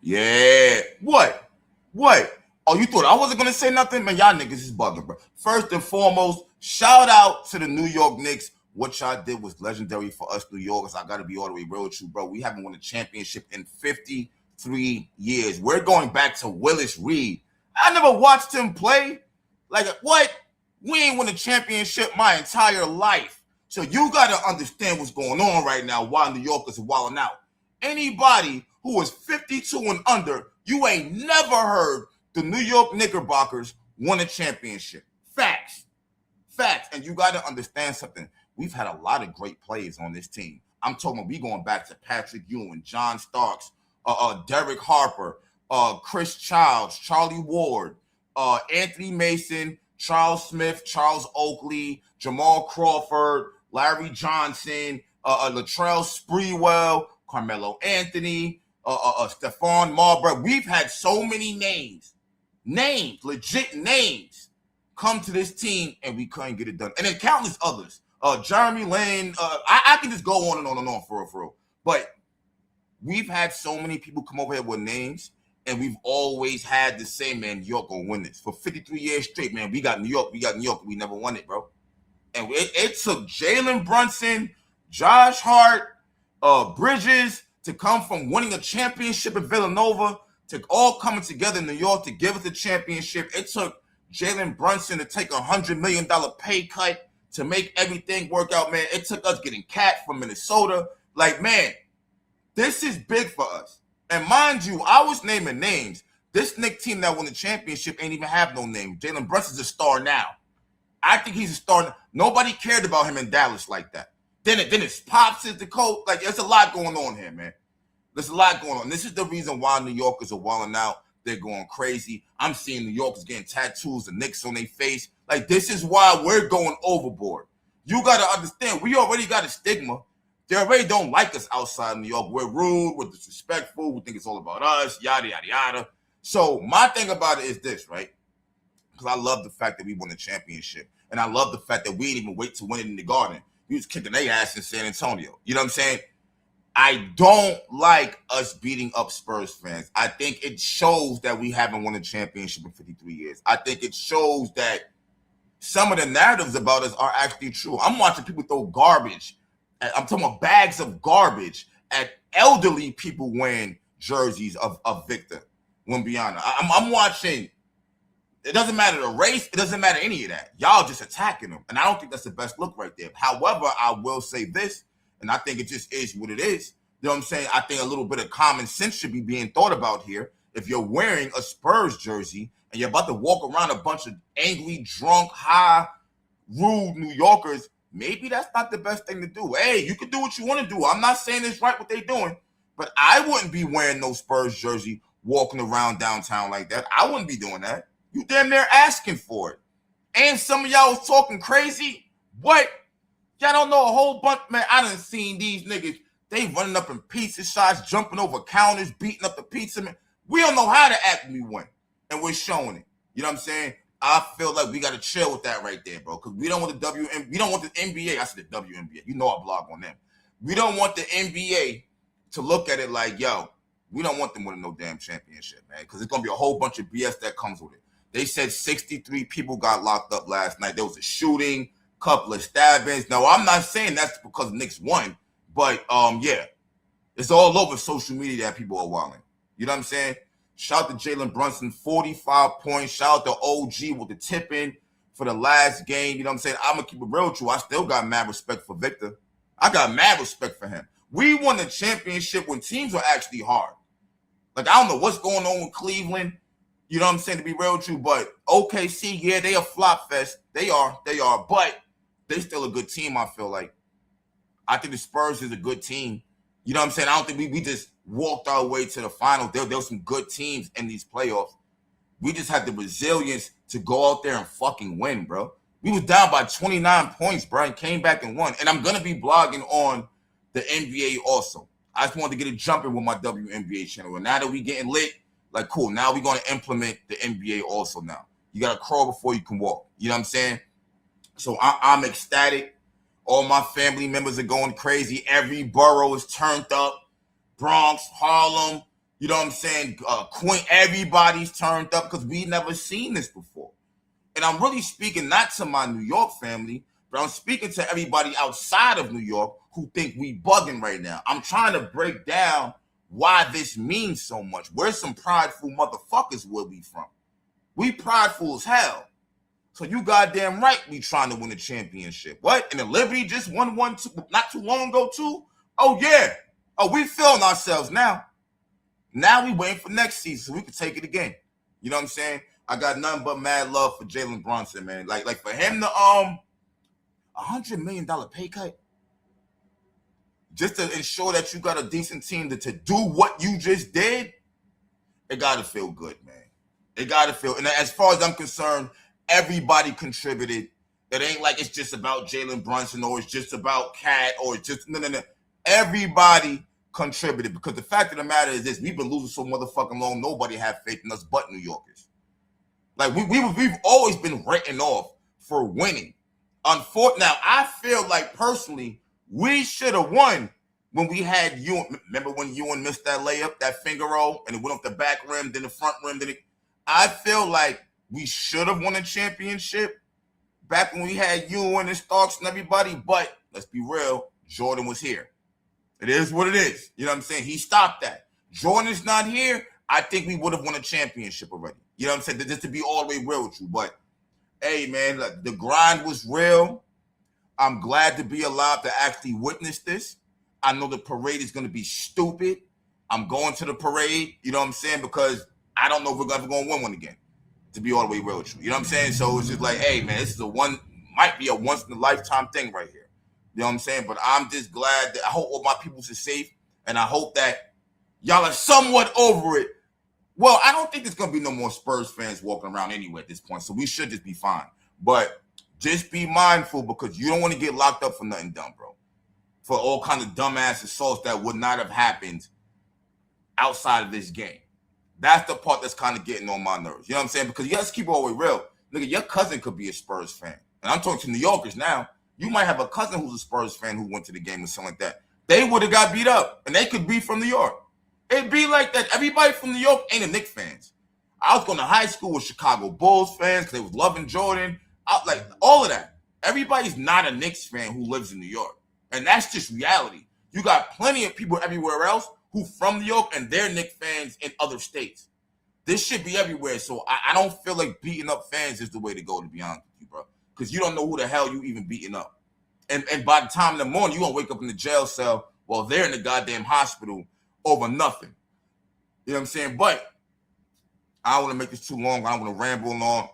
Yeah. What? What? Oh, you thought I wasn't gonna say nothing? Man, y'all niggas is bugging, bro. First and foremost, shout out to the New York Knicks. What y'all did was legendary for us New Yorkers. I gotta be all the way real with you, bro. We haven't won a championship in 53 years. We're going back to Willis Reed. I never watched him play. Like, what? We ain't won a championship my entire life. So you gotta understand what's going on right now while New Yorkers are wilding out. Anybody who is 52 and under, you ain't never heard the New York Knickerbockers won a championship. Facts. Facts. And you got to understand something. We've had a lot of great players on this team. I'm talking about we going back to Patrick Ewing, John Starks, Derek Harper, Chris Childs, Charlie Ward, Anthony Mason, Charles Smith, Charles Oakley, Jamal Crawford, Larry Johnson, Latrell Sprewell, Carmelo Anthony, Stephon Marbury. We've had so many names, legit names, come to this team, and we couldn't get it done. And then countless others. Jeremy Lin. I can just go on and on and on for real. But we've had so many people come over here with names, and we've always had the same, man, New York gonna win this. For 53 years straight, man, we got New York. We never won it, bro. And it took Jalen Brunson, Josh Hart, Bridges to come from winning a championship in Villanova to all coming together in New York to give us the championship. It took Jalen Brunson to take $100 million pay cut to make everything work out, man. It took us getting Cat from Minnesota. Like, man, this is big for us. And mind you, I was naming names. This Knicks team that won the championship ain't even have no name. Jalen Brunson's a star now. I think he's a star. Nobody cared about him in Dallas like that. Then his pops is the coach. Like, there's a lot going on here, man. There's a lot going on. This is the reason why New Yorkers are wilding out. They're going crazy. I'm seeing New Yorkers getting tattoos, the Knicks on their face. Like, this is why we're going overboard. You got to understand, we already got a stigma. They already don't like us outside New York. We're rude, we're disrespectful, we think it's all about us, yada, yada, yada. So my thing about it is this, right? Because I love the fact that we won the championship. And I love the fact that we didn't even wait to win it in the Garden. We was kicking their ass in San Antonio. You know what I'm saying? I don't like us beating up Spurs fans. I think it shows that we haven't won a championship in 53 years. I think it shows that some of the narratives about us are actually true. I'm watching people throw garbage. I'm talking about bags of garbage at elderly people wearing jerseys of Victor Wembanyama. I'm watching. It doesn't matter the race. It doesn't matter any of that. Y'all just attacking them. And I don't think that's the best look right there. However, I will say this, and I think it just is what it is. You know what I'm saying? I think a little bit of common sense should be being thought about here. If you're wearing a Spurs jersey and you're about to walk around a bunch of angry, drunk, high, rude New Yorkers, maybe that's not the best thing to do. Hey, you can do what you want to do. I'm not saying it's right what they're doing, but I wouldn't be wearing no Spurs jersey walking around downtown like that. I wouldn't be doing that. You damn near asking for it. And some of y'all was talking crazy. What? Y'all don't know a whole bunch. Man, I done seen these niggas. They running up in pizza shops, jumping over counters, beating up the pizza man. We don't know how to act when we win. And we're showing it. You know what I'm saying? I feel like we got to chill with that right there, bro. Because we don't want we don't want the NBA. I said the WNBA. You know I blog on them. We don't want the NBA to look at it like, yo, we don't want them winning no damn championship, man. Because it's going to be a whole bunch of BS that comes with it. They said 63 people got locked up last night. There was a shooting, couple of stabbings. Now, I'm not saying that's because Knicks won, but yeah, it's all over social media that people are wilding. You know what I'm saying? Shout out to Jalen Brunson, 45 points. Shout out to OG with the tipping for the last game. You know what I'm saying? I'm going to keep it real with you. I still got mad respect for Victor. I got mad respect for him. We won the championship when teams were actually hard. Like, I don't know what's going on with Cleveland. You know what I'm saying, to be real with you, but OKC, yeah, they a flop fest. They are, but they still a good team, I feel like. I think the Spurs is a good team. You know what I'm saying? I don't think we just walked our way to the finals. There were some good teams in these playoffs. We just had the resilience to go out there and fucking win, bro. We was down by 29 points, bro, and came back and won. And I'm going to be blogging on the NBA also. I just wanted to get it jumping with my WNBA channel. And now that we getting lit, like, cool, now we're going to implement the NBA also now. You got to crawl before you can walk. You know what I'm saying? So I'm ecstatic. All my family members are going crazy. Every borough is turned up. Bronx, Harlem, You know what I'm saying? Queen, everybody's turned up because we never seen this before. And I'm really speaking not to my New York family, but I'm speaking to everybody outside of New York who think we bugging right now. I'm trying to break down why this means so much. We're some prideful motherfuckers where we from. We prideful as hell. So you goddamn right we trying to win a championship. What? And the Liberty just won one not too long ago too? Oh yeah. Oh, we feeling ourselves now. Now we waiting for next season so we can take it again. You know what I'm saying? I got nothing but mad love for Jalen Brunson, man. Like for him to $100 million pay cut just to ensure that you got a decent team to do what you just did, it gotta feel good, man. It gotta feel, and as far as I'm concerned, everybody contributed. It ain't like it's just about Jalen Brunson or it's just about Cat or it's just no. Everybody contributed because the fact of the matter is this: we've been losing so motherfucking long. Nobody had faith in us but New Yorkers. Like we've always been written off for winning. Now I feel like personally we should have won when we had Ewan. Remember when Ewan missed that layup, that finger roll, and it went off the back rim, then the front rim, I feel like we should have won a championship back when we had Ewan and Starks and everybody. But let's be real, Jordan was here. It is what it is. You know what I'm saying? He stopped that. Jordan's not here. I think we would have won a championship already. You know what I'm saying? Just to be all the way real with you. But, hey, man, the grind was real. I'm glad to be alive to actually witness this. I know the parade is going to be stupid. I'm going to the parade, you know what I'm saying? Because I don't know if we're ever going to win one again, to be all the way real with you. You know what I'm saying? So it's just like, hey, man, this is might be a once-in-a-lifetime thing right here. You know what I'm saying? But I'm just glad that I hope all my people are safe, and I hope that y'all are somewhat over it. Well, I don't think there's going to be no more Spurs fans walking around anyway at this point, so we should just be fine. But just be mindful because you don't want to get locked up for nothing dumb, bro. For all kinds of dumbass assaults that would not have happened outside of this game. That's the part that's kind of getting on my nerves. You know what I'm saying? Because you have to keep it all the way real. Nigga, your cousin could be a Spurs fan. And I'm talking to New Yorkers now. You might have a cousin who's a Spurs fan who went to the game or something like that. They would have got beat up. And they could be from New York. It'd be like that. Everybody from New York ain't a Knicks fans. I was going to high school with Chicago Bulls fans because they was loving Jordan. Like all of that. Everybody's not a Knicks fan who lives in New York. And that's just reality. You got plenty of people everywhere else who from New York and they're Knicks fans in other states. This should be everywhere. So I don't feel like beating up fans is the way to go, to be honest with you, bro. Because you don't know who the hell you even beating up. And by the time in the morning, you're going to wake up in the jail cell while they're in the goddamn hospital over nothing. You know what I'm saying? But I don't want to make this too long. I don't want to ramble on.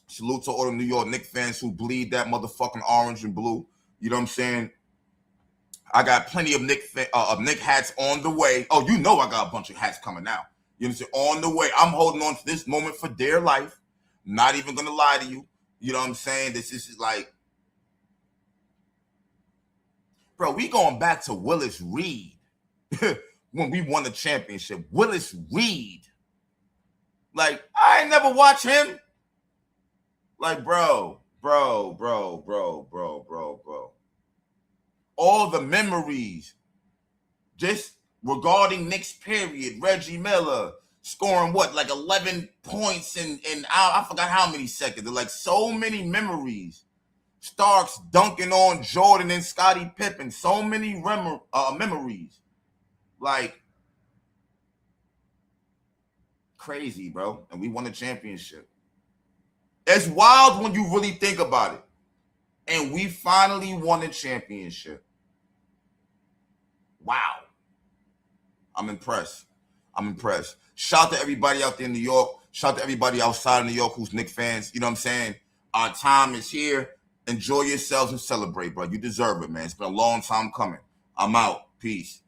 Salute to all the New York Knicks fans who bleed that motherfucking orange and blue. You know what I'm saying? I got plenty of Knicks hats on the way. Oh, you know I got a bunch of hats coming out. You know what I'm saying? On the way. I'm holding on to this moment for dear life. Not even going to lie to you. You know what I'm saying? This is like, bro, we going back to Willis Reed when we won the championship. Willis Reed. Like, I ain't never watched him. Like, bro. All the memories just regarding Knicks period. Reggie Miller scoring what, like 11 points in I forgot how many seconds. They're like so many memories. Starks dunking on Jordan and Scottie Pippen. So many memories. Like, crazy, bro. And we won the championship. It's wild when you really think about it. And we finally won the championship. Wow. I'm impressed. Shout out to everybody out there in New York. Shout out to everybody outside of New York who's Knicks fans. You know what I'm saying? Our time is here. Enjoy yourselves and celebrate, bro. You deserve it, man. It's been a long time coming. I'm out. Peace.